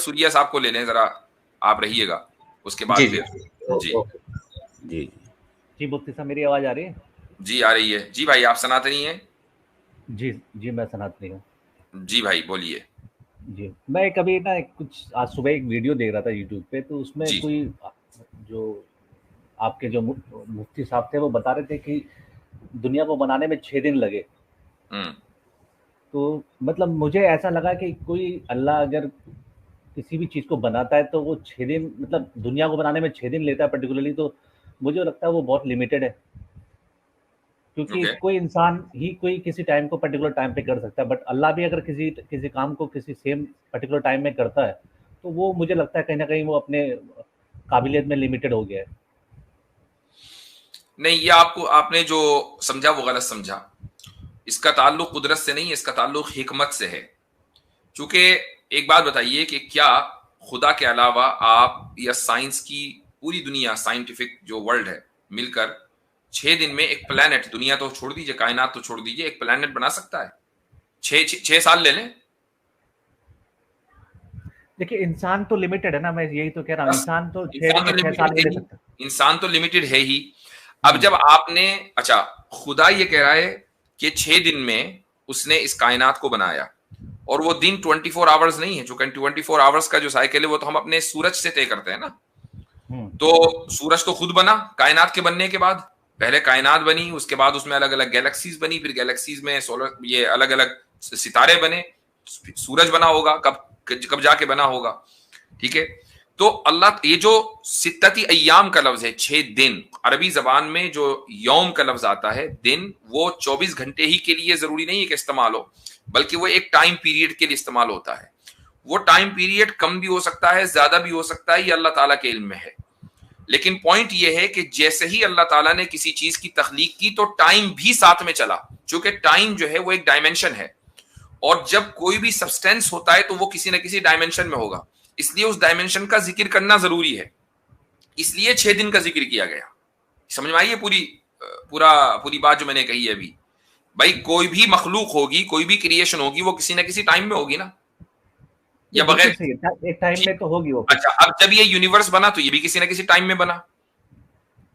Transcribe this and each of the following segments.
सूर्या साहब को ले लें जरा, आप रहिएगा, उसके बाद फिर जी जी जी मुफ्ती साहब मेरी आवाज आ रही है? जी आ रही है जी भाई, आप सनातनी हैं? जी जी मैं सनातनी हूँ जी भाई बोलिए। जी। मैं कभी ना कुछ आज सुबह एक वीडियो देख रहा था यूट्यूब पे, तो उसमें जी कोई जो आपके जो मुफ्ती साहब थे वो बता रहे थे कि दुनिया को बनाने में 6 दिन लगे। तो मतलब मुझे ऐसा लगा कि कोई अल्लाह अगर किसी भी चीज़ को बनाता है तो वो 6 दिन, मतलब दुनिया को बनाने में 6 दिन लेता है पर्टिकुलरली, तो मुझे लगता है वो बहुत लिमिटेड है। क्योंकि ओके कोई इंसान ही कोई किसी टाइम को पर्टिकुलर टाइम पे कर सकता है, बट अल्लाह भी अगर किसी किसी काम को किसी सेम पर्टिकुलर टाइम में करता है, तो वो मुझे लगता है कहीं ना कहीं वो अपने काबिलियत में लिमिटेड हो गया है। नहीं, ये आपको आपने जो समझा वो गलत समझा। इसका ताल्लुक कुदरत से नहीं है, इसका ताल्लुक हिकमत से है। क्योंकि एक बात बताइए कि क्या खुदा के अलावा आप या साइंस की पूरी दुनिया, साइंटिफिक जो वर्ल्ड है, मिलकर 6 दिन में एक प्लेनेट, दुनिया तो छोड़ दीजिए, कायनात तो छोड़ दीजिए, एक प्लेनेट बना सकता है? 6 साल ले लें। देखिए इंसान तो लिमिटेड है ना, मैं यही तो कह रहा हूँ, इंसान तो 6 दिन या 6 साल में ले सकता है। इंसान तो लिमिटेड है ही। अब जब आपने, अच्छा खुदा ये कह रहा है कि 6 दिन में उसने इस कायनात को बनाया, और वो दिन 24 आवर्स नहीं है, जो 24 आवर्स का जो साइकिल है वो तो हम अपने सूरज से तय करते हैं ना। तो सूरज तो खुद बना कायनात के बनने के बाद, पहले कायनात बनी, उसके बाद उसमें अलग अलग गैलेक्सीज बनी, फिर गैलेक्सीज में सोलर, ये अलग अलग सितारे बने, सूरज बना होगा, कब जाके बना होगा, ठीक है। तो अल्लाह, ये जो सित्तती अय्याम का लफ्ज है, 6 दिन, अरबी जबान में जो यौम का लफ्ज आता है, दिन, वो 24 घंटे ही के लिए जरूरी नहीं है कि इस्तेमाल हो, बल्कि वो एक टाइम पीरियड के लिए इस्तेमाल होता है। वो टाइम पीरियड कम भी हो सकता है, ज्यादा भी हो सकता है, ये अल्लाह ताला के इल्म में है। लेकिन पॉइंट ये है कि जैसे ही अल्लाह ताला ने किसी चीज की तख्लीक की तो टाइम भी साथ में चला, क्योंकि टाइम जो है वो एक डायमेंशन है, और जब कोई भी सब्सटेंस होता है तो वो किसी न किसी डायमेंशन में होगा, इसलिए उस डायमेंशन का जिक्र करना जरूरी है, इसलिए 6 दिन का जिक्र किया गया। समझ में आई है पूरी बात जो मैंने कही है अभी? भाई कोई भी मखलूक होगी, कोई भी क्रिएशन होगी, वो किसी न किसी टाइम में होगी ना, या बगैर एक टाइम में तो होगी वो। अच्छा, अब जब ये यूनिवर्स बना तो ये भी किसी न किसी टाइम में बना,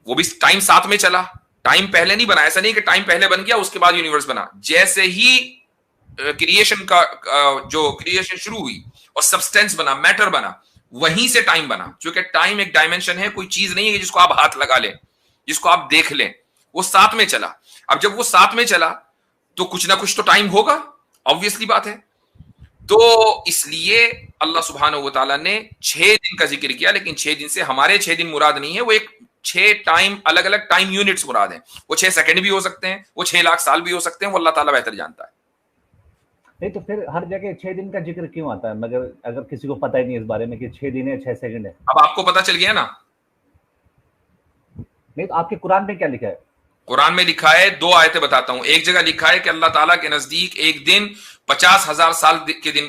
वो भी टाइम साथ में चला, टाइम पहले नहीं बना। ऐसा नहीं कि टाइम पहले बन गया उसके बाद यूनिवर्स बना। जैसे ही क्रिएशन का जो क्रिएशन शुरू हुई और सब्सटेंस बना, मैटर बना, वहीं से टाइम बना, क्योंकि टाइम एक डायमेंशन है, कोई चीज नहीं है जिसको आप हाथ लगा लें, जिसको आप देख लें, वो साथ में चला। अब जब वो साथ में चला तो कुछ ना कुछ तो टाइम होगा, ऑब्वियसली बात है। तो इसलिए अल्लाह सुब्हानहू व तआला ने 6 दिन का जिक्र किया, लेकिन 6 दिन से हमारे 6 दिन मुराद नहीं है, वो एक 6 टाइम, अलग अलग टाइम यूनिट्स मुराद हैं। वो 6 सेकंड भी हो सकते हैं, वो 6 लाख साल भी हो सकते हैं, वो अल्लाह ताला बेहतर जानता है। नहीं तो फिर हर जगह 6 दिन का जिक्र क्यों आता है, मगर अगर किसी को पता ही नहीं इस बारे में कि 6 दिन है 6 सेकंड है? अब आपको पता चल गया ना। नहीं तो आपके कुरान में क्या लिखा है? कुरान में लिखा है, 2 आयतें बताता हूं। एक जगह लिखा है कि अल्लाह ताला के नजदीक एक दिन 50,000 साल के दिन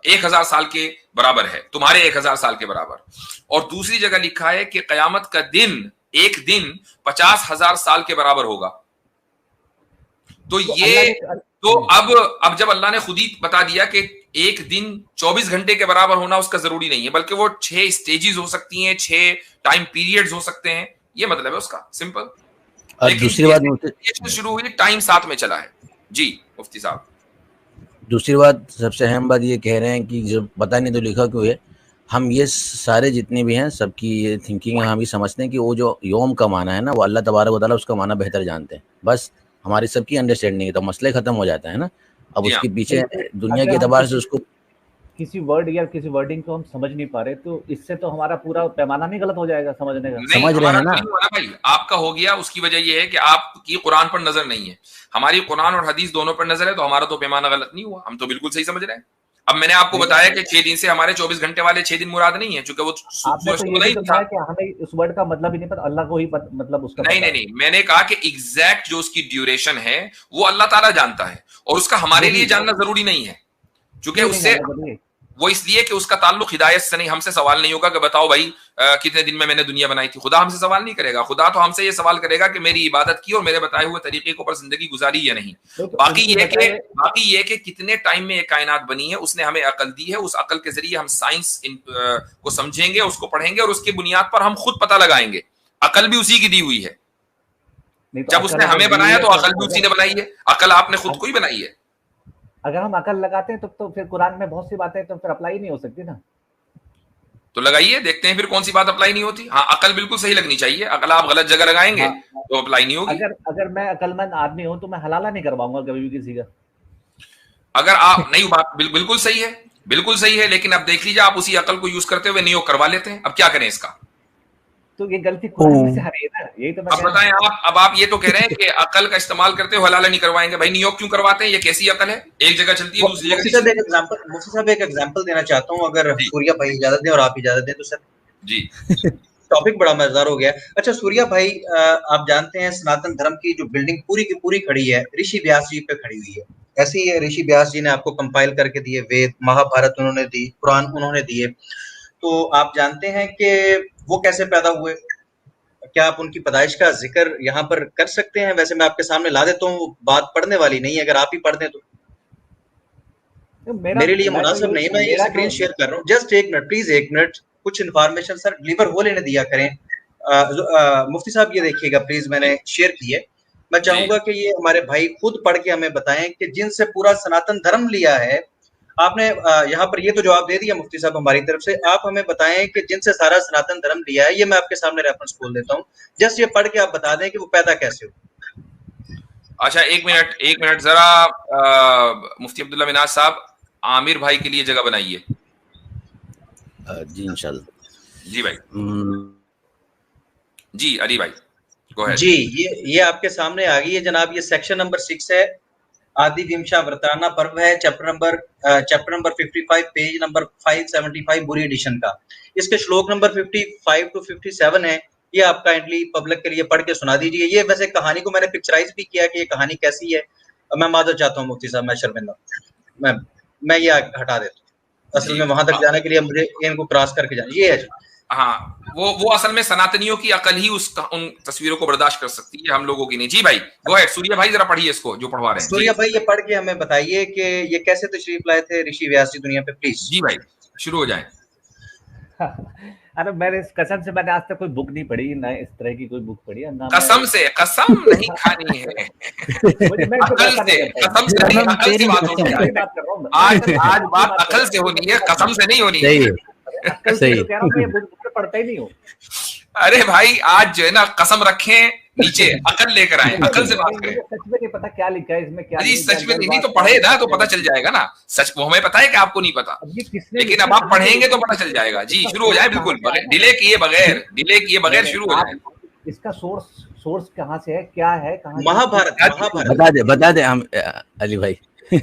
1,000 साल के बराबर है, तुम्हारे 1,000 साल के बराबर। और दूसरी जगह लिखा है कि कयामत का दिन, एक दिन 50,000 साल के बराबर होगा। तो ये तो अब जब अल्लाह ने खुद ही बता दिया कि एक दिन 24 घंटे के बराबर होना उसका जरूरी नहीं है, बल्कि वो 6 स्टेजेस हो सकती हैं, 6 टाइम पीरियड्स हो सकते हैं, ये मतलब है उसका, सिंपल। और दूसरी बात, शुरू हुई टाइम साथ में चला है। जी मुफ्ती साहब, दूसरी बात, सबसे अहम बात ये कह रहे हैं कि जब पता नहीं तो लिखा क्यों है, हम ये सारे जितने भी हैं सबकी ये थिंकिंग है, हम ये समझते हैं कि वो जो योम का माना है ना, वो अल्लाह तबारक व तआला उसका माना बेहतर जानते हैं, बस हमारी सबकी अंडरस्टैंडिंग है, तो मसले खत्म हो जाता है ना। अब उसके पीछे दुनिया के एतबार से उसको किसी वर्ड या किसी वर्डिंग को हम समझ नहीं पा रहे, तो इससे तो हमारा पूरा पैमाना नहीं गलत हो जाएगा समझने का? समझ रहे हैं ना भाई, आपका हो गया। उसकी वजह यह है कि आपकी कुरान पर नजर नहीं है, हमारी कुरान और हदीस दोनों पर नजर है, तो हमारा तो पैमाना गलत नहीं हुआ, हम तो बिल्कुल सही समझ रहे हैं। अब मैंने आपको बताया कि 6 दिन से हमारे 24 घंटे वाले 6 दिन मुराद नहीं है, चूंकि वो नहीं था कि हमें उस वर्ड का मतलब ही नहीं पता, अल्लाह को ही मतलब उसका नहीं, मैंने कहा कि एग्जैक्ट जो उसकी ड्यूरेशन है वो अल्लाह ताला जानता है, और उसका हमारे लिए जानना जरूरी नहीं है, क्योंकि उससे वो इसलिए कि उसका ताल्लुक हिदायत से नहीं, हमसे सवाल नहीं होगा कि बताओ भाई कितने दिन में मैंने दुनिया बनाई थी। खुदा हमसे सवाल नहीं करेगा, खुदा तो हमसे ये सवाल करेगा कि मेरी इबादत की और मेरे बताए हुए तरीके को पर जिंदगी गुजारी या नहीं। बाकी ये कि कितने टाइम में ये कायनात बनी है, उसने हमें अकल दी है, उस अकल के जरिए हम साइंस को समझेंगे, उसको पढ़ेंगे और उसकी बुनियाद पर हम खुद पता लगाएंगे। अकल भी उसी की दी हुई है। जब उसने हमें बनाया तो अकल भी उसी ने बनाई है, अकल आपने खुद को ही बनाई है। अगर हम अकल लगाते हैं तो फिर कुरान में बहुत सी बातें तो फिर अप्लाई नहीं हो सकती ना। तो लगाइए, देखते हैं फिर कौन सी बात अप्लाई नहीं होती। हाँ, अकल बिल्कुल सही लगनी चाहिए, अकल आप गलत जगह लगाएंगे तो अप्लाई नहीं होगी। अगर मैं अकलमंद आदमी हूं तो मैं हलाला नहीं करवाऊंगा कभी भी किसी का। अगर आप नहीं, बात बिल्कुल सही है, बिल्कुल सही है, लेकिन अब देख लीजिए आप उसी अकल को यूज करते हुए नियोग करवा लेते हैं। अब क्या करें इसका? तो ये गलती कुरान से आ रही है ना, यही तो मैं अब बताएं आप। अब आप ये तो कह रहे हैं कि अकल का इस्तेमाल करते हुए हलाला नहीं करवाएंगे। भाई नियोग क्यों करवाते हैं? ये कैसी अकल है? एक जगह चलती है, दूसरी जगह। मुफ्ती साहब एक एग्जांपल देना चाहता हूं, अगर सूर्या भाई इजाजत दें और आप इजाजत दें तो सर। जी। टॉपिक बड़ा मजेदार हो गया। अच्छा सूर्या भाई, आप जानते हैं सनातन धर्म की जो बिल्डिंग पूरी की पूरी खड़ी है ऋषि व्यास जी पे खड़ी हुई है। ऐसे ही ऋषि व्यास जी ने आपको कंपाइल करके दिए वेद, महाभारत उन्होंने दी, कुरान उन्होंने दिए। तो आप जानते हैं कि वो कैसे पैदा हुए? क्या आप उनकी पैदाइश का जिक्र यहाँ पर कर सकते हैं? वैसे मैं आपके सामने ला देता हूँ, बात पढ़ने वाली नहीं है, अगर आप ही पढ़ दें तो मेरे लिए मुनासिब नहीं। मैं ये स्क्रीन शेयर कर रहा हूँ, जस्ट एक मिनट प्लीज, एक मिनट। कुछ इन्फॉर्मेशन सर डिलीवर हो लेने दिया करें। मुफ्ती साहब ये देखिएगा प्लीज, मैंने शेयर की है। मैं चाहूंगा कि ये हमारे भाई खुद पढ़ के हमें बताएं कि जिनसे पूरा सनातन धर्म लिया है आपने। यहाँ पर ये तो जवाब दे दिया मुफ्ती साहब हमारी तरफ से। आप हमें बताएं कि जिनसे सारा सनातन धर्म लिया है, ये मैं आपके सामने रेफरेंस खोल देता हूँ, जस्ट ये पढ़ के आप बता दें कि वो पैदा कैसे हो। अच्छा एक मिनट जरा मुफ्ती अब्दुल्ला मिनाज साहब, आमिर भाई के लिए जगह बनाइए। जी इंशाल्लाह। जी भाई। जी अली भाई गो अहेड। जी ये आपके सामने आ गई है जनाब। ये सेक्शन नंबर 6 है, आदि विमशा वर्ताना पर्व है, चैप्टर नंबर 55, पेज नंबर 575 बुरी एडिशन का। इसके श्लोक नंबर 55 to 57 है। ये आप काइंडली पब्लिक के लिए पढ़ के सुना दीजिए। ये वैसे कहानी को मैंने पिक्चराइज भी किया कि ये कहानी कैसी है। मैं माजर चाहता हूँ मुफ्ती साहब, मैं शर्मिंदा, मैं ये हटा देता हूँ। असल में वहां तक जाने के लिए मुझे इनको क्रॉस करके जाना, ये है। हाँ, वो असल में सनातनियों की अकल ही उन तस्वीरों को बर्दाश्त कर सकती है, हम लोगों की नहीं। जी भाई गो अहेड। सूर्या भाई जरा पढ़िए इसको जो पढ़वा रहे हैं। सूर्या भाई ये पढ़ के हमें बताइए कि ये कैसे तशरीफ लाए थे ऋषि व्यास जी दुनिया पे, प्लीज। जी भाई शुरू हो जाए। अरे मैंने कसम से मैंने आज तक कोई बुक नहीं पढ़ी, ना इस तरह की कोई बुक पढ़ी है ना। कसम से कसम नहीं खानी है। अकल से, कसम से नहीं, अकल से बात होनी है। आज बात अकल से होनी है, कसम से नहीं होनी है। सही कह रहा हूं, मैं बुक पढ़ता ही नहीं हूं। अरे भाई आज जो है ना कसम रखें नीचे, अकल लेकर आए, अकल से बात करें। सच में नहीं पता क्या लिखा है इसमें, क्या जी सच में नहीं तो पढ़े ना तो पता चल जाएगा ना। सच वो हमें पता है कि आपको नहीं पता, लेकिन अब आप पढ़ेंगे तो पता चल जाएगा। जी शुरू हो जाए, बिल्कुल डिले किए बगैर शुरू हो जाए। इसका सोर्स कहाँ से है, क्या है, कहाँ? महाभारत बता दे हम अली भाई।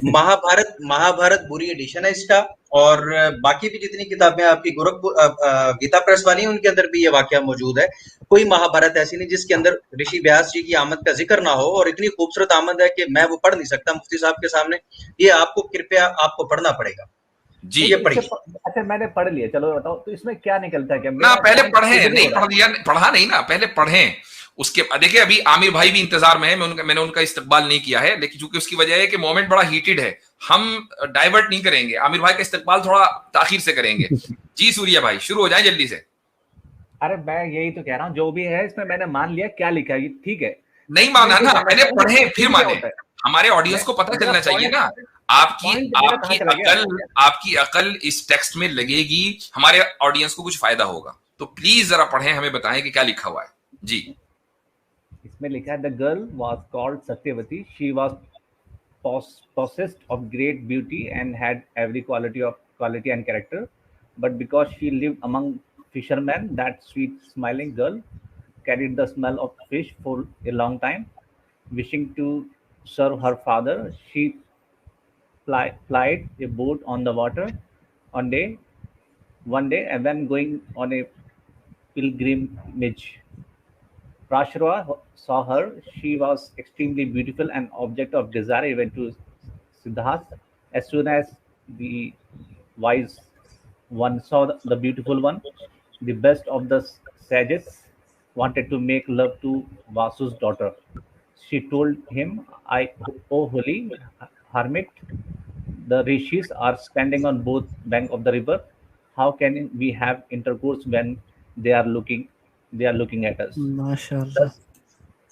महाभारत बुरी एडिशन है इसका, और बाकी भी जितनी किताबें आपकी गोरखपुर गीता प्रेस वाली हैं उनके अंदर भी ये वाकया मौजूद है। कोई महाभारत ऐसी नहीं जिसके अंदर ऋषि व्यास जी की आमद का जिक्र ना हो, और इतनी खूबसूरत आमद है कि मैं वो पढ़ नहीं सकता मुफ्ती साहब के सामने। ये आपको कृपया आपको पढ़ना पड़ेगा। जी ये पढ़िए। अच्छा मैंने पढ़ लिया, चलो बताओ तो इसमें क्या निकलता है? क्या ना पहले पढ़े, नहीं पढ़ लिया, पढ़ा नहीं ना, पहले पढ़ें। उसके देखिए अभी आमिर भाई भी इंतजार में है, मैंने उनका इस्तकबाल नहीं किया है, लेकिन चूंकि उसकी वजह है कि मोमेंट बड़ा हीटेड है, हम डाइवर्ट नहीं करेंगे। आमिर भाई का इस्तकबाल थोड़ा ताखीर से करेंगे। जी सूर्या भाई शुरू हो जाए जल्दी से। अरे मैं यही तो कह रहा हूँ, जो भी है इसमें मैंने मान लिया क्या लिखा है, ठीक है। नहीं माना ना, पहले पढ़े फिर माने। हमारे ऑडियंस को पता चलना चाहिए ना। आपकी अकल इस टेक्स्ट में लगेगी, हमारे ऑडियंस को कुछ फायदा होगा, तो प्लीज जरा पढ़ें, हमें बताएं कि क्या लिखा हुआ है। जी इसमें लिखा है, the girl was called Satyavati, she was possessed of great beauty and had every quality and character, but because she lived among fishermen, that sweet smiling girl carried the smell of fish for a long time. Wishing to serve her father, she plied a boat on the water one day, and then going on a pilgrimage. Prashara saw her. She was extremely beautiful and object of desire even to Siddhartha. As soon as the wise one saw the beautiful one, the best of the sages, wanted to make love to Vasu's daughter. She told him, "Oh holy hermit, the rishis are standing on both bank of the river. How can we have intercourse when they are looking at us?" माशाल्लाह। Thus,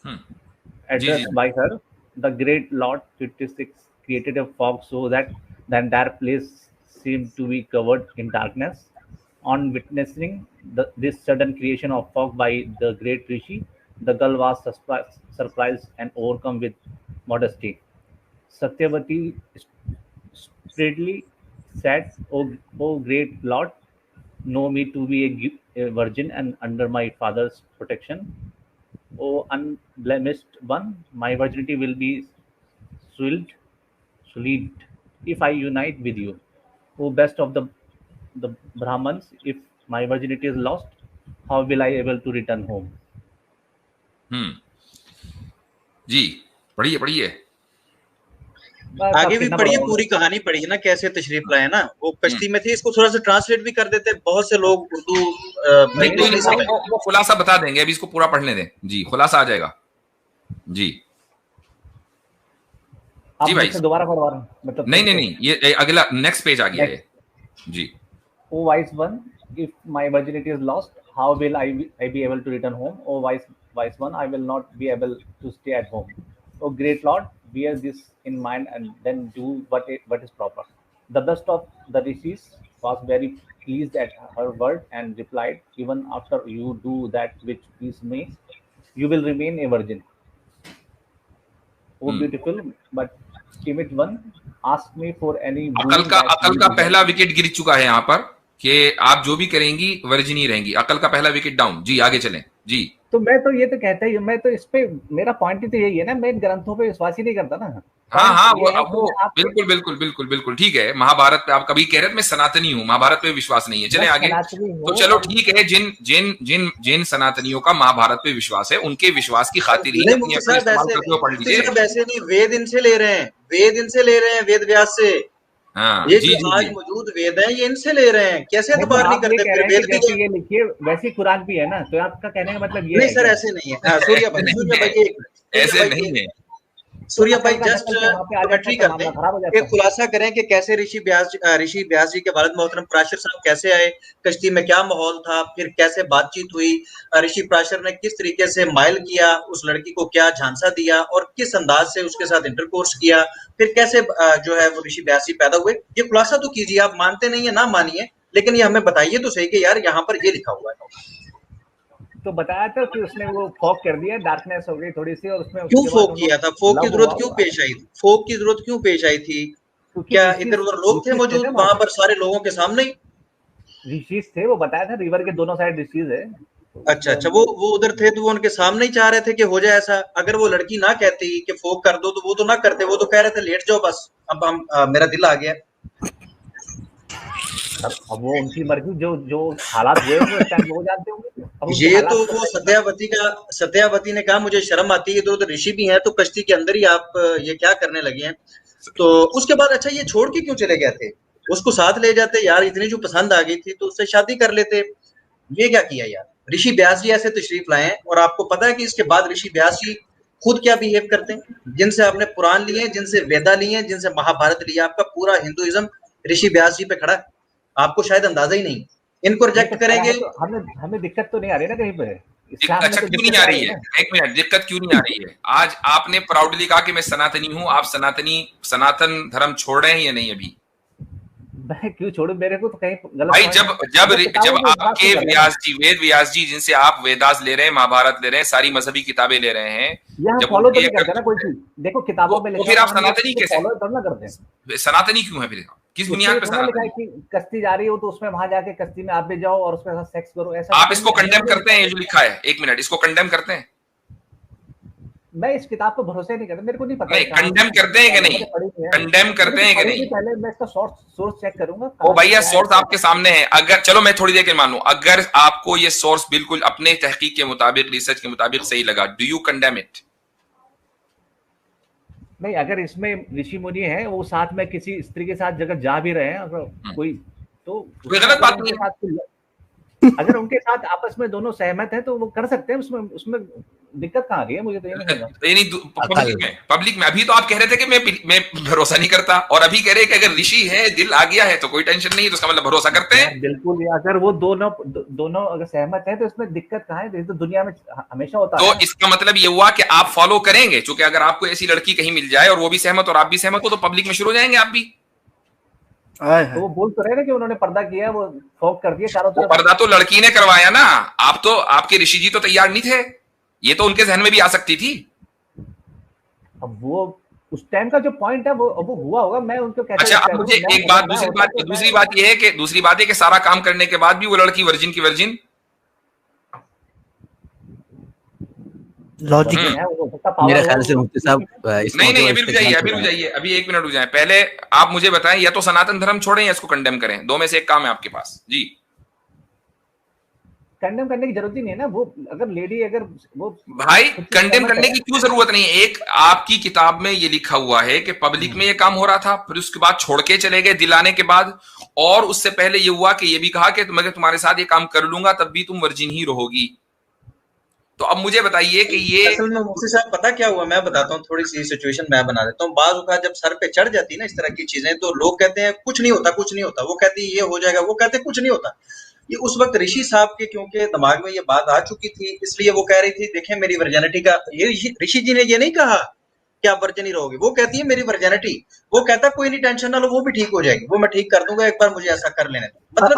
जी जी addressed by her, the great Lord 56 created a fog so that the entire place seemed to be covered in darkness. On witnessing this sudden creation of fog by the great Rishi, the girl was surprised and overcome with modesty. Satyavati spreadily said, O great Lord, know me to be a virgin and under my father's protection. O unblemished one, my virginity will be sullied if I unite with you. O best of the Brahmans, if my virginity is lost, how will I able to return home? जी पढ़िए पढ़िए। बस अब आगे भी कितना पढ़िए, पढ़ोगे? पूरी कहानी पढ़िए ना, कैसे तशरीफ लाए ना। वो कश्ती में थे, इसको थोड़ा सा ट्रांसलेट भी कर देते, बहुत से लोग उर्दू नहीं इंग्लिश नहीं समझ। वो खुलासा बता देंगे, अभी इसको पूरा पढ़ने दें। जी खुलासा आ जाएगा। जी आप जी भाई। मुझसे दोबारा पढ़वा रहे हैं मतलब? नहीं ये अगला नेक्स्ट पेज आ गया है। जी O wise one, if my virginity is lost, how will I be able to return home? O wise one, I will not be able to stay at home. O great Lord, bear this in mind and then do what is proper. The best of the rishis was very pleased at her word and replied, even after you do that which please me, you will remain a virgin. O beautiful but timid one, ask me for any boon that अकल you का desire. पहला wicket गिर चुका है यहाँ पर कि आप जो भी करेंगी वर्जिन ही रहेंगी। अकल का पहला विकेट डाउन। जी आगे चलें। जी तो मैं तो ये तो कहता ही, मैं तो इस पे मेरा पॉइंट ही तो यही है ना, मैं इन ग्रंथों पे विश्वास ही नहीं करता ना। हाँ ये है वो कि बिल्कुल ठीक है। महाभारत पे आप कभी कह रहे थे मैं सनातनी हूँ, महाभारत पे विश्वास नहीं है। चले आगे। तो चलो ठीक है, जिन सनातनियों का महाभारत पे विश्वास है उनके विश्वास की खातिर ही अपनी अकल इस्तेमाल करते हुए पढ़ लीजिए। वैसे नहीं, वेद इनसे ले रहे हैं, वेद व्यास से। हाँ ये जी जो आज मौजूद वेद है ये इनसे ले रहे हैं, कैसे एतबार नहीं करते? फिर वेद भी ये लिखिए वैसी खुराक भी है ना, तो आपका कहने का मतलब ये नहीं सर, ऐसे नहीं है। सूर्या भाई ऐसे नहीं है। सूर्या भाई जस्ट कमेंट्री करते हैं, एक खुलासा करें कि कैसे ऋषि व्यास जी के वालिद मोहतरम पराशर साहब कैसे आए, कश्ती में क्या माहौल था, फिर कैसे बातचीत हुई, ऋषि पराशर ने किस तरीके से माइल किया, उस लड़की को क्या झांसा दिया और किस अंदाज से उसके साथ इंटरकोर्स किया, फिर कैसे जो है वो ऋषि व्यास जी पैदा हुए। ये खुलासा तो कीजिए, आप मानते नहीं है ना मानिए, लेकिन ये हमें बताइए तो सही कि यार यहाँ पर ये लिखा हुआ है। तो बताया था कि उसने वो फॉग कर दिया, डार्कनेस हो गई थोड़ी सी, और उसमें क्यों फॉग किया था? फॉग की जरूरत क्यों पेश आई? फॉग की जरूरत क्यों पेश आई थी? क्या इधर उधर लोग थे मौजूद वहां पर सारे लोगों के सामने? ऋषिज थे, वो बताया था रिवर के दोनों साइड ऋषिज है। अच्छा, वो उधर थे तो वो उनके सामने ही चाह रहे थे कि हो जाए ऐसा। अगर वो लड़की ना कहती कि फॉग कर दो तो वो तो ना करते, वो तो कह रहे थे लेट जाओ बस, अब हम मेरा दिल आ गया। अब वो उनकी मर्जी, जो हालात हुए वो इस टाइम वो जानते होंगे। ये तो वो सत्यावती ने कहा मुझे शर्म आती है, तो ऋषि भी हैं तो कश्ती के अंदर ही आप ये क्या करने लगे हैं। तो उसके बाद अच्छा ये छोड़ के क्यों चले गए थे? उसको साथ ले जाते यार, इतनी जो पसंद आ गई थी तो उससे शादी कर लेते। ये क्या किया यार? ऋषि व्यास जी ऐसे तशरीफ लाए हैं और आपको पता है कि इसके बाद ऋषि व्यास जी खुद क्या बिहेव करते हैं, जिनसे आपने पुराण लिए, जिनसे वेदा लिए, जिनसे महाभारत लिया, आपका पूरा हिंदुइज्म ऋषि व्यास जी पे खड़ा है। आपको शायद अंदाजा ही नहीं। इनको रिजेक्ट करेंगे तो हमें दिक्कत तो नहीं आ रही ना कहीं पे। अच्छा क्यों नहीं आ रही है? एक मिनट, दिक्कत क्यों नहीं आ रही है? आज आपने प्राउडली कहा कि मैं सनातनी हूं, आप सनातन धर्म छोड़ रहे हैं या नहीं? अभी मैं क्यों छोड़ू? मेरे को तो कहीं गलत भाई जब आपके वेद व्यास जी जिनसे आप वेदास ले रहे हैं, महाभारत ले रहे हैं, सारी मजहबी किताबें ले रहे हैं, जब फॉलो तो नहीं करते ना कोई चीज। देखो किताबों में लिखा है, फिर आप सनातनी कैसे फॉलो करना करते हैं? सनातनी क्यों है फिर? किस बुनियाद पे सनातनी? कि कश्ती जा रही हो तो उसमें वहां जाके कश्ती में आप भी जाओ और उसके साथ सेक्स करो, ऐसा आप इसको कंडेम करते हैं? ये जो लिखा है, एक मिनट, इसको कंडेम करते हैं? मैं इस किताब पर भरोसे नहीं करता, मेरे को नहीं पता। नहीं, कंडेम करते हैं कि नहीं? कंडेम करते हैं कि नहीं? पहले मैं इसका सोर्स चेक करूंगा। ओ भैया, सोर्स आपके सामने है। अगर चलो मैं थोड़ी देर के मान लूं, अगर आपको ये सोर्स बिल्कुल अपने तहकीक के मुताबिक, रिसर्च के मुताबिक सही लगा, डू यू कंडेम इट? नहीं, अगर इसमें ऋषि मुनि है, वो साथ में किसी स्त्री के साथ जगह जा भी रहे हैं, अगर कोई तो कोई गलत बात नहीं है। अगर उनके साथ आपस में दोनों सहमत हैं तो वो कर सकते हैं, उसमें दिक्कत कहाँ आ रही है, मुझे तो ये नहीं समझा। पब्लिक में अभी तो आप कह रहे थे कि मैं भरोसा नहीं करता, और अभी कह रहे हैं कि अगर ऋषि है, दिल आ गया है तो कोई टेंशन नहीं है, तो उसका मतलब भरोसा करते हैं। बिल्कुल, अगर वो दोनों अगर सहमत है तो इसमें दिक्कत कहाँ है, तो दुनिया में हमेशा होता है। तो इसका मतलब ये हुआ कि आप फॉलो करेंगे, क्योंकि अगर आपको ऐसी लड़की कहीं मिल जाए और वो भी सहमत और आप भी सहमत हो, तो पब्लिक में शुरू हो जाएंगे आप भी। तो वो बोल तो रहे ना कि उन्होंने पर्दा किया, वो फोक कर दिया चारों तरफ। पर्दा तो लड़की ने करवाया ना, आप तो, आपके ऋषि जी तो तैयार नहीं थे, ये तो उनके जहन में भी आ सकती थी। अब वो उस टाइम का जो पॉइंट है वो हुआ होगा, मैं उनको कैसे। अच्छा, अब मुझे एक बात, दूसरी बात ये है कि सारा काम करने के बाद भी वो लड़की वर्जिन की वर्जिन। लॉजिक है मेरे ख्याल से मुफ्ती साहब। नहीं, अभी रुक जाइए, अभी 1 मिनट रुक जाए। पहले आप मुझे बताएं, या तो सनातन धर्म छोड़ें या इसको कंडेम करें, दो में से एक काम है आपके पास जी। कंडेम करने की जरूरत ही नहीं है ना, वो अगर लेडी अगर वो भाई कंडेम करने की क्यों जरूरत नहीं है? एक आपकी किताब में ये लिखा हुआ है कि पब्लिक में ये काम हो रहा था, फिर उसके बाद छोड़ के चले गए दिलाने के बाद, और उससे पहले ये हुआ कि ये भी कहा कि मैं तुम्हारे साथ ये काम कर लूंगा तब भी तुम वर्जिन ही रहोगी। तो अब मुझे बताइए कि ये असल में मुफ्ती साहब पता क्या हुआ, मैं बताता हूँ, थोड़ी सी सिचुएशन मैं बना देता हूँ। बाज़ औक़ात जब सर पे चढ़ जाती है ना इस तरह की चीजें, तो लोग कहते हैं कुछ नहीं होता, कुछ नहीं होता, वो कहती है ये हो जाएगा, वो कहते हैं कुछ नहीं होता। ये उस वक्त ऋषि साहब के क्योंकि दिमाग में ये बात आ चुकी थी, इसलिए वो कह रही थी देखें मेरी वर्जिनिटी का, ये ऋषि जी ने ये नहीं कहा कि आप वर्जिन ही रहोगे, वो कहती है मेरी वर्जिनिटी, वो कहता कोई नहीं टेंशन ना लो, वो भी ठीक हो जाएगी, वो मैं ठीक कर दूंगा, एक बार मुझे ऐसा कर लेने दो। मतलब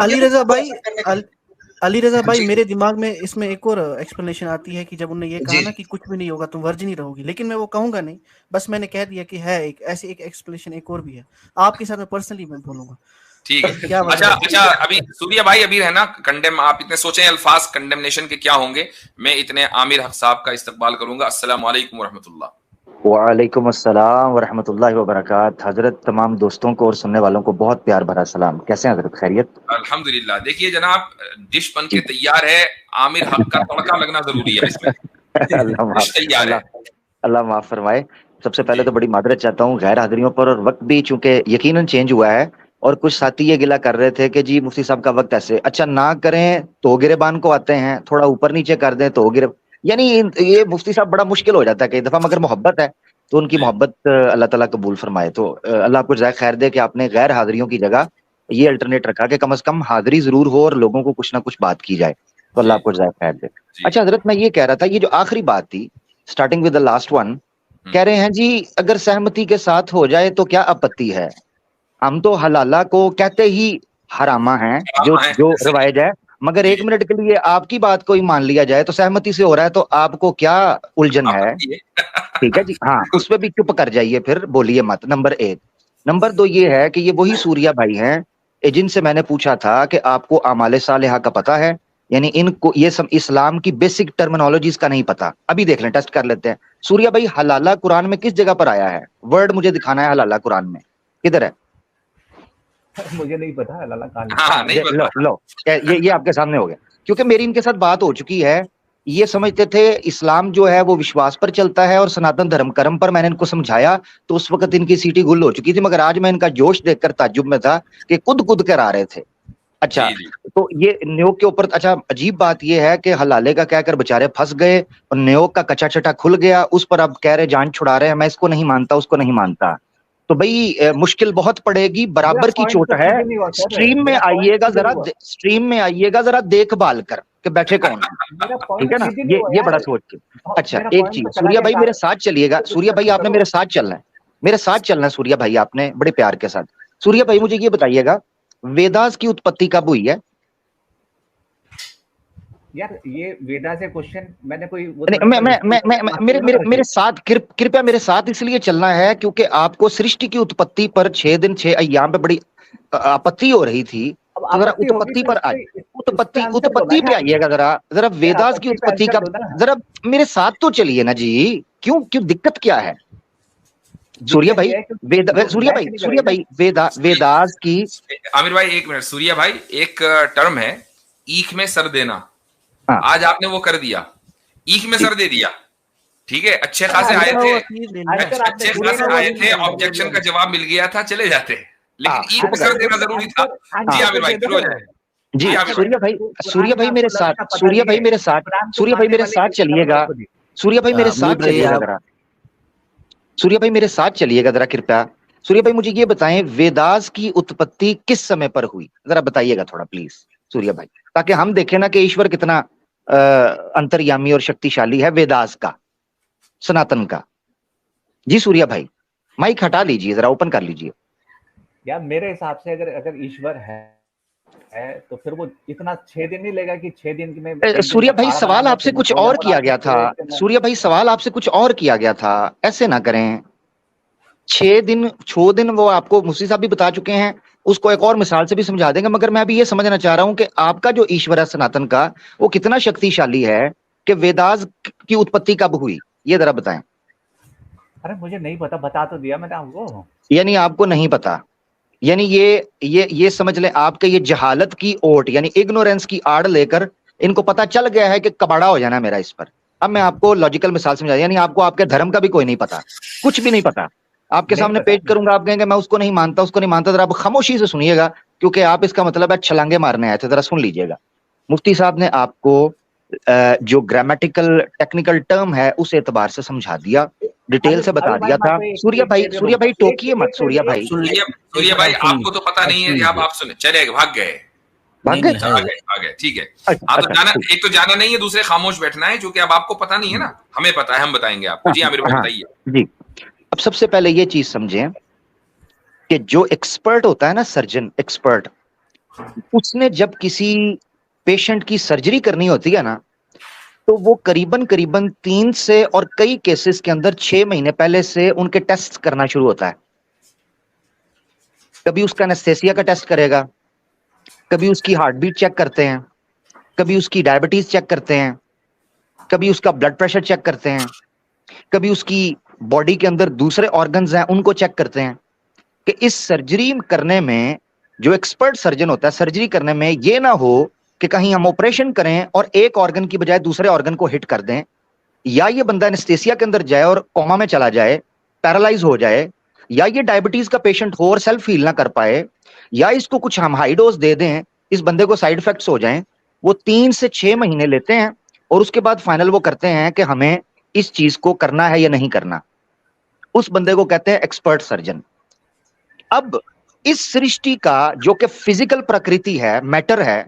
अली रजा भाई मेरे दिमाग में इसमें एक और एक्सप्लेनेशन आती है कि जब उन्होंने ये कहा ना कि कुछ भी नहीं होगा तुम वर्जिन ही रहोगी, लेकिन मैं वो कहूंगा नहीं, बस मैंने कह दिया कि है एक ऐसी एक एक्सप्लेनेशन एक और भी है, आपके साथ मैं पर्सनली मैं बोलूंगा। ठीक है क्या अच्छा अभी सूर्या भाई अभी है ना कंडेम, आप इतने सोचे अल्फाज कंडेमनेशन के क्या होंगे, मैं इतने आमिर हक साहब का इस्तकबाल करूंगा। अस्सलाम वालेकुम रहमतुल्लाह। वालेकुम अस्सलाम वरहमतुल्लाहि वबरकात। हजरत तमाम दोस्तों को और सुनने वालों को बहुत प्यार भरा सलाम। कैसे हैं हजरत? खैरियत? अल्हम्दुलिल्लाह। देखिए जनाब, डिश बन के तैयार है, आमिर हक का तड़का लगना जरूरी है इसमें। अल्लाह माफ फरमाए। सबसे पहले तो बड़ी मादरत चाहता हूँ गैर हाजिरियों पर, और वक्त भी चूंकि यकीनन चेंज हुआ है, और कुछ साथी ये गिला कर रहे थे कि जी मुफ्ती साहब का वक्त ऐसे, अच्छा ना करें तो गिरेबान को आते हैं, थोड़ा ऊपर नीचे कर दें तो गिरे, यानी ये मुफ्ती साहब बड़ा मुश्किल हो जाता है कई दफा, मगर मोहब्बत है तो उनकी मोहब्बत अल्लाह ताला कबूल फरमाए। तो अल्लाह आपको जज़ाए खैर दे कि आपने गैर हाजिरियों की जगह ये अल्टरनेट रखा कि कम से कम हाजिरी जरूर हो और लोगों को कुछ ना कुछ बात की जाए, तो अल्लाह आपको जज़ाए खैर दे। अच्छा हजरत, मैं ये कह रहा था, ये जो आखिरी बात थी starting with the last one, कह रहे हैं जी अगर सहमति के साथ हो जाए तो क्या आपत्ति है। हम तो हलाला को कहते ही हरामा है जो रवायज है, मगर 1 मिनट के लिए आपकी बात को ही मान लिया जाए तो सहमति से हो रहा है, तो आपको क्या उलझन है? ठीक है जी, हाँ, उस पर भी चुप कर जाइए, फिर बोलिए मत। नंबर 1। नंबर 2 ये है कि ये वही सूर्या भाई हैं जिनसे मैंने पूछा था कि आपको आमाले सालेहा का पता है, यानी इनको ये सब इस्लाम की बेसिक टर्मिनोलॉजीज का नहीं पता। अभी देख लें, टेस्ट कर लेते हैं। सूर्या भाई, हलाला कुरान में किस जगह पर आया है? वर्ड मुझे दिखाना है, हलाला कुरान में किधर है? मुझे नहीं पता हलाला कहां है। लो ये आपके सामने हो गया, क्योंकि मेरी इनके साथ बात हो चुकी है। ये समझते थे इस्लाम जो है वो विश्वास पर चलता है और सनातन धर्म कर्म पर। मैंने इनको समझाया तो उस वक्त इनकी सीटी गुल हो चुकी थी, मगर आज मैं इनका जोश देखकर ताज्जुब में था कि कूद कर आ रहे थे। अच्छा, तो ये न्योक के ऊपर, अच्छा अजीब बात ये है कि हलाले का कहकर बेचारे फंस गए और न्योक का कच्चा चटा खुल गया, उस पर अब कह रहे जान छुड़ा रहे हैं। मैं इसको नहीं मानता, उसको नहीं मानता, तो भाई मुश्किल बहुत पड़ेगी, बराबर की चोट है। स्ट्रीम में आइएगा जरा देखभाल कर के बैठे कौन है, ठीक है ना, ये बड़ा सोच के। अच्छा एक चीज, सूर्या भाई मेरे साथ चलिएगा। सूर्या भाई आपने मेरे साथ चलना है, सूर्या भाई आपने बड़े प्यार के साथ। सूर्या भाई मुझे ये बताइएगा, वेदास की उत्पत्ति कब हुई है? यार ये वेदा से क्वेश्चन मैंने कोई मेरे साथ कृपया मेरे साथ इसलिए चलना है क्योंकि आपको सृष्टि की उत्पत्ति पर 6 दिन 6 अय्याम पे बड़ी आपत्ति हो रही थी। जरा उत्पत्ति पर आए, उत्पत्ति पे आइएगा जरा वेदास की उत्पत्ति का जरा मेरे साथ तो चलिए ना जी। क्यों दिक्कत क्या है? सूर्या भाई वेदास की। आमिर भाई 1 मिनट। सूर्या भाई, एक टर्म है ईख में सर देना। आज आपने वो कर दिया, ईख में सर दे दिया, ठीक है। अच्छे खासे आए थे, ऑब्जेक्शन का जवाब मिल गया था, चले जाते, लेकिन ईद कर देना जरूरी था। जी आमिर भाई शुरू हो जाए। जी आमिर सूर्य भाई, सूर्य भाई मेरे साथ, सूर्य भाई मेरे साथ, सूर्य भाई मेरे साथ चलिएगा, सूर्य भाई मेरे साथ चलिएगा जरा, सूर्य भाई मेरे साथ चलिएगा जरा कृपया। सूर्य भाई मुझे ये बताएं, वेदास की उत्पत्ति किस समय पर हुई, जरा बताइएगा थोड़ा प्लीज सूर्य भाई, ताकि हम देखें ना कि ईश्वर कितना अंतर्यामी और शक्तिशाली है, वेदास का, सनातन का। जी सूर्य भाई माइक हटा लीजिए जरा, ओपन कर लीजिए। यार मेरे हिसाब से अगर ईश्वर है तो फिर वो इतना 6 दिन नहीं लेगा कि 6 दिन में। सूर्य भाई सवाल आपसे कुछ और किया गया था, सूर्य भाई सवाल आपसे कुछ और किया गया था, ऐसे ना करें। 6 दिन वो आपको मुफ्ती साहब भी बता चुके हैं, उसको एक और मिसाल से भी समझा देंगे, मगर मैं अभी ये समझना चाह रहा हूं कि आपका जो ईश्वर है सनातन का, वो कितना शक्तिशाली है कि वेदास की उत्पत्ति कब हुई, ये जरा बताएं। अरे मुझे नहीं पता, बता तो दिया मैंने आपको। यानी आपको नहीं पता, यानी ये समझ लें आपके ये जहालत की ओट यानी इग्नोरेंस की आड़ लेकर इनको पता चल गया है कि कबाड़ा हो जाना मेरा इस पर। अब मैं आपको लॉजिकल मिसाल समझा, यानी आपको आपके धर्म का भी कोई नहीं पता, कुछ भी नहीं पता, आपके सामने पेश करूंगा, आप कहेंगे मैं उसको नहीं मानता, उसको नहीं मानता, जरा आप खामोशी से सुनिएगा, क्योंकि आप इसका मतलब है छलांगे मारने आए थे, जरा सुन लीजिएगा। मुफ्ती साहब ने आपको जो ग्रामेटिकल टेक्निकल टर्म है उस एतबार से समझा दिया, डिटेल से बता दिया था। सूर्य भाई टोकिए मत, सूर्य भाई आपको तो पता नहीं है, आप सुने चले भाग गए, ठीक है। हाँ तो जाना, एक तो जाना नहीं है, दूसरे खामोश बैठना है, जो कि अब आपको पता नहीं है ना, हमें पता है, हम बताएंगे आपको। जी आमिर भाई बताइए। जी अब सबसे पहले ये चीज समझें कि जो एक्सपर्ट होता है ना, सर्जन एक्सपर्ट, उसने जब किसी पेशेंट की सर्जरी करनी होती है ना, तो वो करीबन 3 से और कई केसेस के अंदर 6 महीने पहले से उनके टेस्ट करना शुरू होता है। कभी उसका एनेस्थेसिया का टेस्ट करेगा, कभी उसकी हार्ट बीट चेक करते हैं, कभी उसकी डायबिटीज चेक करते हैं, कभी उसका ब्लड प्रेशर चेक करते हैं, कभी उसकी बॉडी के अंदर दूसरे ऑर्गन्स हैं उनको चेक करते हैं, कि इस सर्जरी करने में जो एक्सपर्ट सर्जन होता है, सर्जरी करने में ये ना हो कि कहीं हम ऑपरेशन करें और एक ऑर्गन की बजाय दूसरे ऑर्गन को हिट कर दें, या ये बंदा एनेस्थेसिया के अंदर जाए और कोमा में चला जाए, पैरालाइज हो जाए, या ये डायबिटीज का पेशेंट हो और सेल्फ हील ना कर पाए, या इसको कुछ हम हाई डोज दे दें, इस बंदे को साइड इफेक्ट्स हो जाएं। वो 3 से 6 महीने लेते हैं और उसके बाद फाइनल वो करते हैं कि हमें इस चीज को करना है या नहीं करना। उस बंदे को कहते हैं एक्सपर्ट सर्जन। अब इस सृष्टि का जो कि फिजिकल प्रकृति है, मैटर है,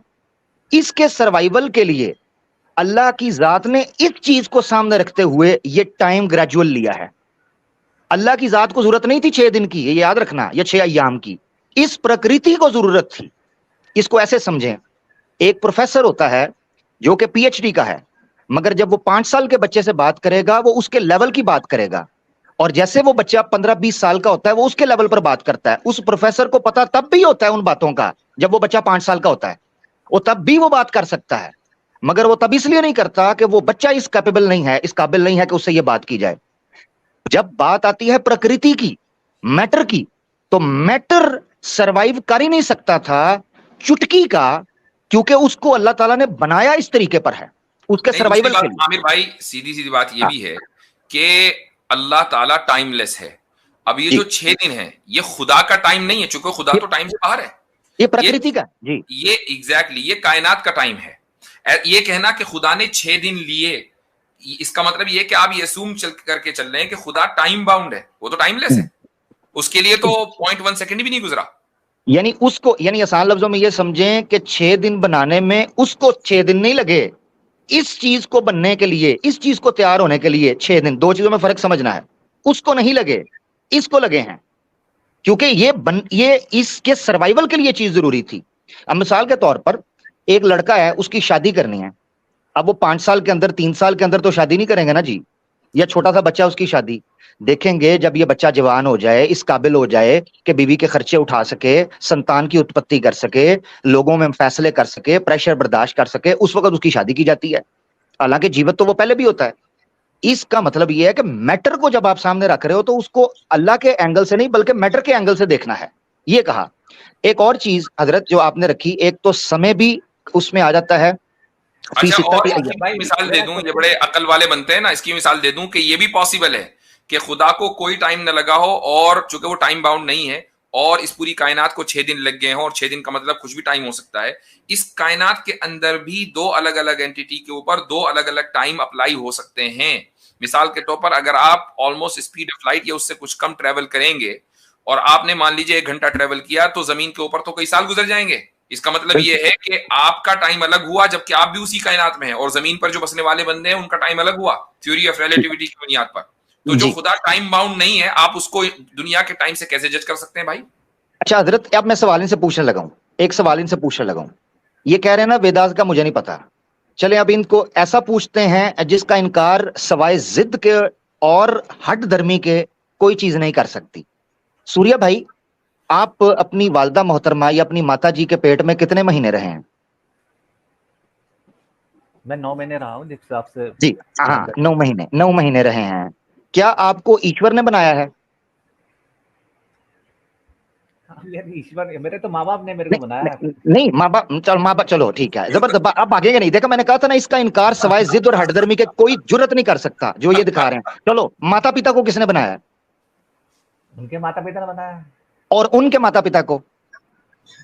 इसके सर्वाइवल के लिए अल्लाह की जात ने इस चीज को सामने रखते हुए ये टाइम ग्रेजुअल लिया है। अल्लाह की जात को जरूरत नहीं थी 6 दिन की, ये याद रखना, या 6 अय्याम की, इस प्रकृति को जरूरत थी। इसको ऐसे समझें, एक प्रोफेसर होता है जो कि पीएचडी का है, मगर जब वो 5 साल के बच्चे से बात करेगा वो उसके लेवल की बात करेगा, और जैसे वो बच्चा 15-20 साल का होता है वो उसके लेवल पर बात करता है। उस प्रोफेसर को पता तब भी होता है उन बातों का जब वो बच्चा 5 साल का होता है, वो तब भी वो बात कर सकता है, मगर वो तब इसलिए नहीं करता कि वो बच्चा इस कैपेबल नहीं है, इस काबिल नहीं है कि उससे ये बात की जाए। जब बात आती है प्रकृति की, मैटर की, तो मैटर सरवाइव कर ही नहीं सकता था चुटकी का, क्योंकि उसको अल्लाह ताला ने बनाया इस तरीके पर है उसके सर्वाइवल के लिए। आमिर भाई सीधी बात ये भी है कि अल्लाह ताला टाइमलेस है। अब ये जो 6 दिन है ये खुदा का टाइम नहीं है, चूंकि खुदा तो टाइम से बाहर है, ये प्रकृति का जी, ये एग्जैक्टली ये कायनात का टाइम है। ये कहना कि खुदा ने 6 दिन लिए, इसका मतलब ये कि आप ये assume करके चल रहे हैं कि खुदा टाइम बाउंड है, वो तो टाइमलेस है, उसके लिए तो 0.1 सेकंड भी नहीं गुजरा। यानी उसको, यानी आसान लफ्जों में ये समझें कि 6 दिन बनाने में उसको 6 दिन नहीं लगे, इस चीज को बनने के लिए, इस चीज को तैयार होने के लिए 6 दिन। 2 चीजों में फर्क समझना है, उसको नहीं लगे, इसको लगे हैं, क्योंकि ये इसके सर्वाइवल के लिए चीज जरूरी थी। अब मिसाल के तौर पर एक लड़का है, उसकी शादी करनी है, अब वो 5 साल के अंदर 3 साल के अंदर तो शादी नहीं करेंगे ना जी, या छोटा सा बच्चा उसकी शादी देखेंगे जब ये बच्चा जवान हो जाए, इस काबिल हो जाए कि बीवी के खर्चे उठा सके, संतान की उत्पत्ति कर सके, लोगों में फैसले कर सके, प्रेशर बर्दाश्त कर सके, उस वक्त उसकी शादी की जाती है। हालांकि जीवित तो वो पहले भी होता है। इसका मतलब यह है कि मैटर को जब आप सामने रख रहे हो तो उसको अल्लाह के एंगल से नहीं बल्कि मैटर के एंगल से देखना है, ये कहा। एक और चीज हजरत जो आपने रखी, एक तो समय भी उसमें आ जाता है। अच्छा, और भाई मिसाल दे दूं, ये बड़े अकल वाले बनते हैं ना, इसकी मिसाल दे दूं कि ये भी पॉसिबल है कि खुदा को कोई टाइम न लगा हो और चूंकि वो टाइम बाउंड नहीं है, और इस पूरी कायनात को 6 दिन लग गए हों, और 6 दिन का मतलब कुछ भी टाइम हो सकता है, इस कायनात के अंदर भी 2 अलग अलग एंटिटी के ऊपर 2 अलग अलग टाइम अप्लाई हो सकते हैं। मिसाल के तौर पर अगर आप ऑलमोस्ट स्पीड ऑफ लाइट या उससे कुछ कम ट्रेवल करेंगे और आपने मान लीजिए 1 घंटा ट्रेवल किया, तो जमीन के ऊपर तो कई साल गुजर जाएंगे। इसका मतलब ये है कि आपका टाइम अलग हुआ, जबकि आप भी उसी कायनात में हैं, और जमीन पर जो बसने वाले बंदे हैं उनका टाइम अलग हुआ, थ्योरी ऑफ रिलेटिविटी की बुनियाद पर। तो जो खुदा टाइम बाउंड नहीं है, आप उसको दुनिया के टाइम से कैसे जज कर सकते हैं भाई? अच्छा हजरत, अब मैं सवाल इनसे पूछने लगा हूं, एक सवाल इनसे पूछने लगा हूं। ये कह रहे हैं ना वेदास का मुझे नहीं पता। चले अब इनको ऐसा पूछते हैं जिसका इनकार सवाए जिद के और हट धर्मी के कोई चीज नहीं कर सकती। सूर्या भाई, आप अपनी वालदा मोहतरमा या अपनी माता जी के पेट में कितने महीने रहे हैं? मैं 9 महीने रहा हूँ जिस हिसाब से। जी हाँ, 9 महीने रहे हैं। क्या आपको ईश्वर ने बनाया है? ईश्वर, मेरे तो माँ बाप ने मेरे को बनाया है। नहीं, माँ बाप चलो ठीक है, जबरदस्त। आप भागेंगे नहीं। देखा, मैंने कहा था ना, इसका इनकार सवाए जिद और हठधर्मी के कोई जुर्रत नहीं कर सकता जो ये दिखा रहे हैं। चलो, माता पिता को किसने बनाया? उनके माता पिता ने बनाया। और उनके माता पिता को?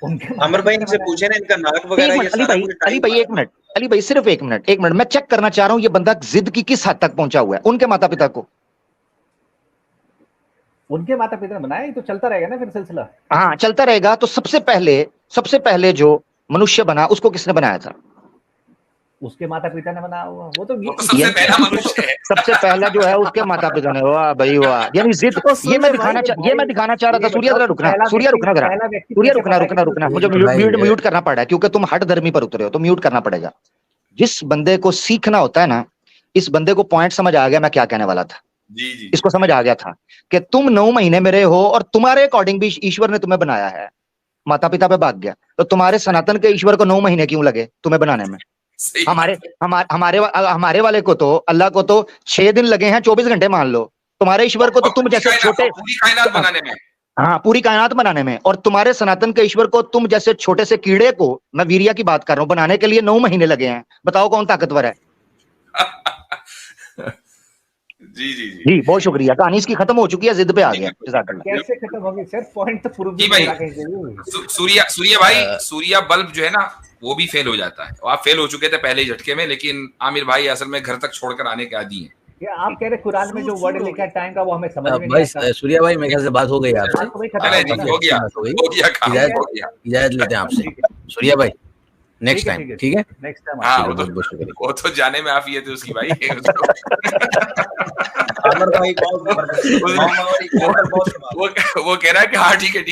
अमर भाई इनसे पूछे ना, इनका नाक वगैरह ये सारा कुछ। अली भाई एक मिनट, अली भाई सिर्फ एक मिनट, मैं चेक करना चाह रहा हूं ये बंदा जिद की किस हद तक पहुंचा हुआ है। उनके माता पिता को? उनके माता पिता ने बनाया, ये तो चलता रहेगा ना फिर सिलसिला। हाँ, चलता रहेगा। तो सबसे पहले जो मनुष्य बना उसको किसने बनाया था? उसके माता पिता ने बनाया हुआ, वो तो सबसे पहला मनुष्य है। सबसे पहला जो है उसके माता पिता ने। वाह भाई वाह, यानी जिद। ये मैं दिखाना चाह रहा था। सूर्या जरा रुकना, सूर्या रुकना। मुझे म्यूट करना पड़ा है क्योंकि तुम हट धर्मी पर उतरे हो, तो म्यूट करना पड़ेगा। जिस बंदे को सीखना होता है ना, इस बंदे को पॉइंट समझ आ गया मैं क्या कहने वाला था। जी। इसको समझ आ गया था कि तुम 9 महीने में रहे हो और तुम्हारे अकॉर्डिंग भी ईश्वर ने तुम्हें बनाया है। माता पिता पे भाग गया, तो तुम्हारे सनातन के ईश्वर को 9 महीने क्यों लगे तुम्हें बनाने में? हमारे वाले को तो, अल्लाह को तो 6 दिन लगे हैं, 24 घंटे मान लो। तुम्हारे ईश्वर को तो तुम जैसे छोटे, पूरी कायनात बनाने में। हाँ, पूरी कायनात बनाने में। और तुम्हारे सनातन के ईश्वर को तुम जैसे छोटे से कीड़े को, मैं वीरिया की बात कर रहा हूं, बनाने के लिए 9 महीने लगे हैं। बताओ कौन ताकतवर है? जी, बहुत शुक्रिया। कहानी इसकी खत्म हो चुकी है, जिद पे आ गया। कैसे खत्म होगी सर? पॉइंट तो पूरा सूर्या भाई, सूर्या बल्ब जो है ना वो भी फेल हो जाता है। आप फेल हो चुके थे पहले ही झटके में, लेकिन आमिर भाई असल में घर तक छोड़कर आने के आदी हैं। क्या आप कह रहे कुरान में जो वर्ड लिखा है टाइम का, वो हमें समझ में नहीं आता। सूर्या भाई मेरे ख्याल से बात हो गई आपसे, हो गया। इजाजत लेते हैं आपसे सूर्या भाई, नेक्स्ट टाइम। ठीक है, नेक्स्ट टाइम। हाँ, वो तो जाने में आफियत है उसकी भाई। अमर भाई बहुत वो कह रहा है कि हाँ ठीक है।